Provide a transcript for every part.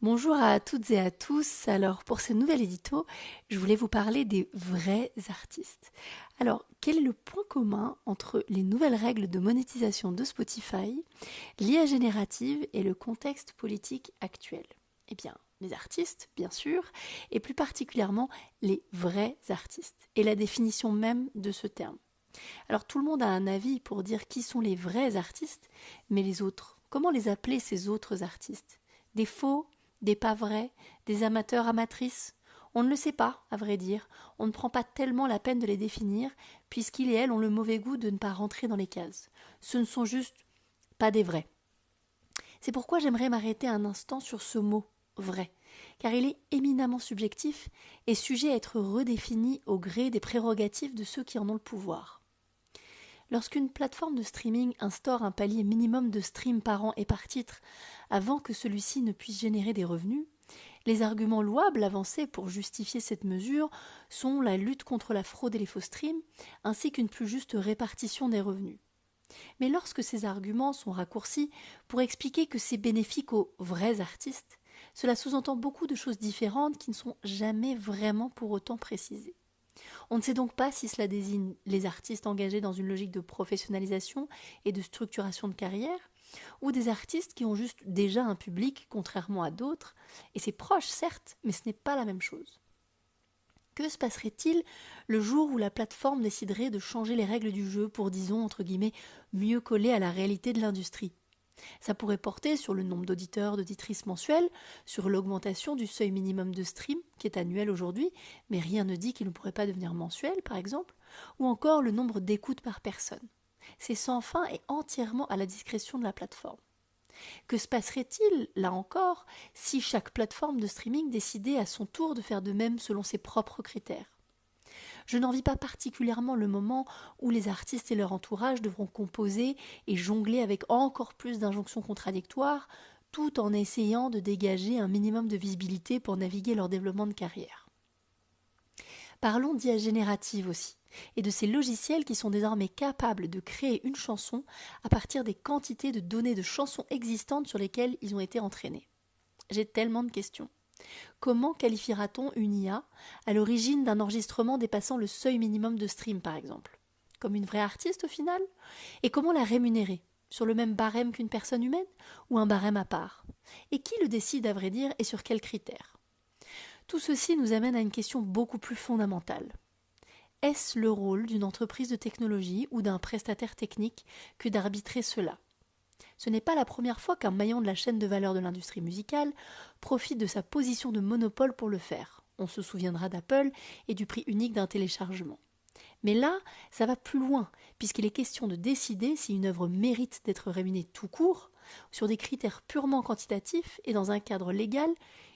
Bonjour à toutes et à tous. Alors pour ce nouvel édito, je voulais vous parler des vrais artistes. Alors quel est le point commun entre les nouvelles règles de monétisation de Spotify, l'IA générative et le contexte politique actuel? Eh bien, les artistes, bien sûr, et plus particulièrement les vrais artistes, et la définition même de ce terme. Alors tout le monde a un avis pour dire qui sont les vrais artistes, mais les autres, comment les appeler ces autres artistes? Des faux, des pas vrais, des amateurs, amatrices? On ne le sait pas, à vrai dire. On ne prend pas tellement la peine de les définir, puisqu'ils et elles ont le mauvais goût de ne pas rentrer dans les cases. Ce ne sont juste pas des vrais. C'est pourquoi j'aimerais m'arrêter un instant sur ce mot vrai, car il est éminemment subjectif et sujet à être redéfini au gré des prérogatives de ceux qui en ont le pouvoir. Lorsqu'une plateforme de streaming instaure un palier minimum de streams par an et par titre avant que celui-ci ne puisse générer des revenus, les arguments louables avancés pour justifier cette mesure sont la lutte contre la fraude et les faux streams, ainsi qu'une plus juste répartition des revenus. Mais lorsque ces arguments sont raccourcis pour expliquer que c'est bénéfique aux vrais artistes, cela sous-entend beaucoup de choses différentes qui ne sont jamais vraiment pour autant précisées. On ne sait donc pas si cela désigne les artistes engagés dans une logique de professionnalisation et de structuration de carrière, ou des artistes qui ont juste déjà un public, contrairement à d'autres, et c'est proche certes, mais ce n'est pas la même chose. Que se passerait-il le jour où la plateforme déciderait de changer les règles du jeu pour, disons, entre guillemets, mieux coller à la réalité de l'industrie? Ça pourrait porter sur le nombre d'auditeurs, d'auditrices mensuels, sur l'augmentation du seuil minimum de stream, qui est annuel aujourd'hui, mais rien ne dit qu'il ne pourrait pas devenir mensuel, par exemple, ou encore le nombre d'écoutes par personne. C'est sans fin et entièrement à la discrétion de la plateforme. Que se passerait-il, là encore, si chaque plateforme de streaming décidait à son tour de faire de même selon ses propres critères? Je n'envie pas particulièrement le moment où les artistes et leur entourage devront composer et jongler avec encore plus d'injonctions contradictoires, tout en essayant de dégager un minimum de visibilité pour naviguer leur développement de carrière. Parlons d'IA générative aussi, et de ces logiciels qui sont désormais capables de créer une chanson à partir des quantités de données de chansons existantes sur lesquelles ils ont été entraînés. J'ai tellement de questions. Comment qualifiera-t-on une IA à l'origine d'un enregistrement dépassant le seuil minimum de stream, par exemple? Comme une vraie artiste au final? Et comment la rémunérer? Sur le même barème qu'une personne humaine? Ou un barème à part? Et qui le décide à vrai dire et sur quels critères? Tout ceci nous amène à une question beaucoup plus fondamentale. Est-ce le rôle d'une entreprise de technologie ou d'un prestataire technique que d'arbitrer cela? Ce n'est pas la première fois qu'un maillon de la chaîne de valeur de l'industrie musicale profite de sa position de monopole pour le faire. On se souviendra d'Apple et du prix unique d'un téléchargement. Mais là, ça va plus loin, puisqu'il est question de décider si une œuvre mérite d'être rémunérée tout court, sur des critères purement quantitatifs et dans un cadre légal,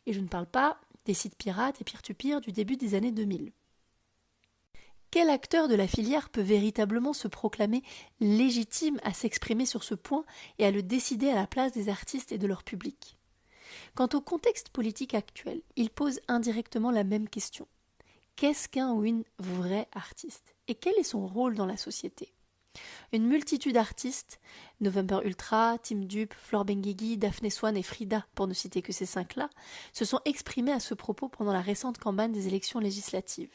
et je ne parle pas des sites pirates et peer-to-peer du début des années 2000. Quel acteur de la filière peut véritablement se proclamer légitime à s'exprimer sur ce point et à le décider à la place des artistes et de leur public? Quant au contexte politique actuel, il pose indirectement la même question. Qu'est-ce qu'un ou une vraie artiste? Et quel est son rôle dans la société? Une multitude d'artistes, November Ultra, Tim Dupe, Flore Benguigui, Daphné Swan et Frida, pour ne citer que ces cinq-là, se sont exprimés à ce propos pendant la récente campagne des élections législatives.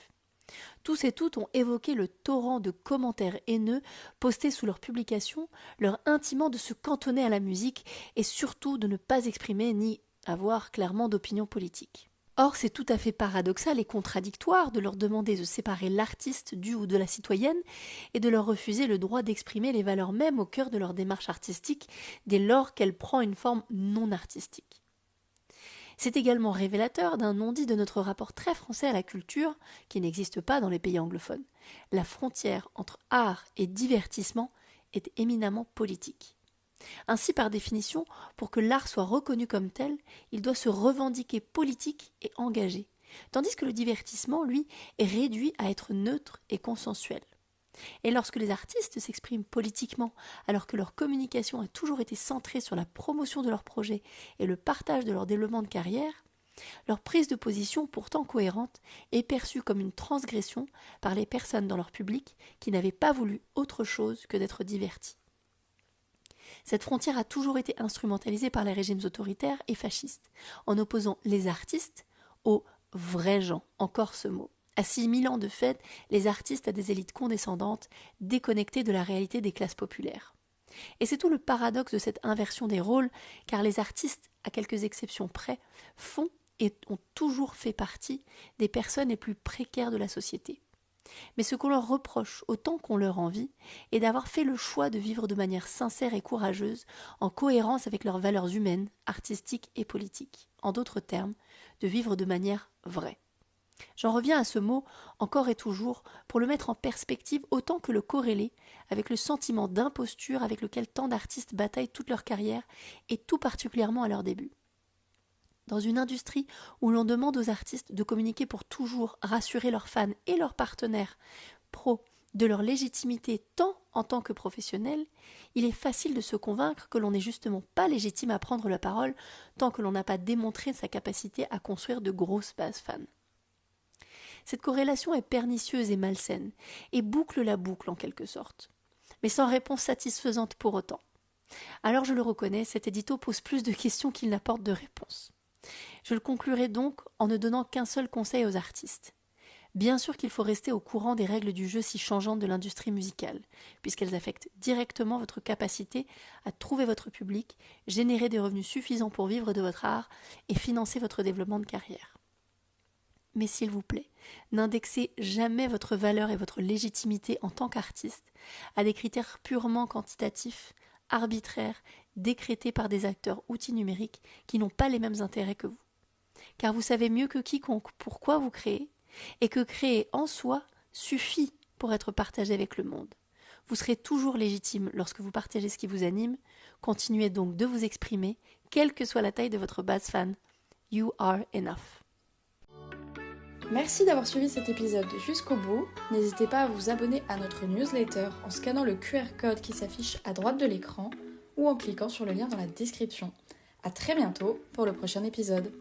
Tous et toutes ont évoqué le torrent de commentaires haineux postés sous leurs publications, leur intimant de se cantonner à la musique et surtout de ne pas exprimer ni avoir clairement d'opinion politique. Or, c'est tout à fait paradoxal et contradictoire de leur demander de séparer l'artiste du ou de la citoyenne et de leur refuser le droit d'exprimer les valeurs mêmes au cœur de leur démarche artistique dès lors qu'elle prend une forme non artistique. C'est également révélateur d'un non-dit de notre rapport très français à la culture, qui n'existe pas dans les pays anglophones. La frontière entre art et divertissement est éminemment politique. Ainsi, par définition, pour que l'art soit reconnu comme tel, il doit se revendiquer politique et engagé, tandis que le divertissement, lui, est réduit à être neutre et consensuel. Et lorsque les artistes s'expriment politiquement, alors que leur communication a toujours été centrée sur la promotion de leurs projets et le partage de leur développement de carrière, leur prise de position pourtant cohérente est perçue comme une transgression par les personnes dans leur public qui n'avaient pas voulu autre chose que d'être diverties. Cette frontière a toujours été instrumentalisée par les régimes autoritaires et fascistes, en opposant les artistes aux vrais gens, encore ce mot. Assimilant de fait les artistes à des élites condescendantes, déconnectées de la réalité des classes populaires. Et c'est tout le paradoxe de cette inversion des rôles, car les artistes, à quelques exceptions près, font et ont toujours fait partie des personnes les plus précaires de la société. Mais ce qu'on leur reproche autant qu'on leur envie est d'avoir fait le choix de vivre de manière sincère et courageuse, en cohérence avec leurs valeurs humaines, artistiques et politiques. En d'autres termes, de vivre de manière vraie. J'en reviens à ce mot encore et toujours pour le mettre en perspective autant que le corréler avec le sentiment d'imposture avec lequel tant d'artistes bataillent toute leur carrière et tout particulièrement à leur début. Dans une industrie où l'on demande aux artistes de communiquer pour toujours rassurer leurs fans et leurs partenaires pro de leur légitimité tant en tant que professionnels, il est facile de se convaincre que l'on n'est justement pas légitime à prendre la parole tant que l'on n'a pas démontré sa capacité à construire de grosses bases fans. Cette corrélation est pernicieuse et malsaine, et boucle la boucle en quelque sorte, mais sans réponse satisfaisante pour autant. Alors je le reconnais, cet édito pose plus de questions qu'il n'apporte de réponses. Je le conclurai donc en ne donnant qu'un seul conseil aux artistes. Bien sûr qu'il faut rester au courant des règles du jeu si changeantes de l'industrie musicale, puisqu'elles affectent directement votre capacité à trouver votre public, générer des revenus suffisants pour vivre de votre art et financer votre développement de carrière. Mais s'il vous plaît, n'indexez jamais votre valeur et votre légitimité en tant qu'artiste à des critères purement quantitatifs, arbitraires, décrétés par des acteurs outils numériques qui n'ont pas les mêmes intérêts que vous. Car vous savez mieux que quiconque pourquoi vous créez, et que créer en soi suffit pour être partagé avec le monde. Vous serez toujours légitime lorsque vous partagez ce qui vous anime, continuez donc de vous exprimer, quelle que soit la taille de votre base fan. You are enough. Merci d'avoir suivi cet épisode jusqu'au bout. N'hésitez pas à vous abonner à notre newsletter en scannant le QR code qui s'affiche à droite de l'écran ou en cliquant sur le lien dans la description. À très bientôt pour le prochain épisode.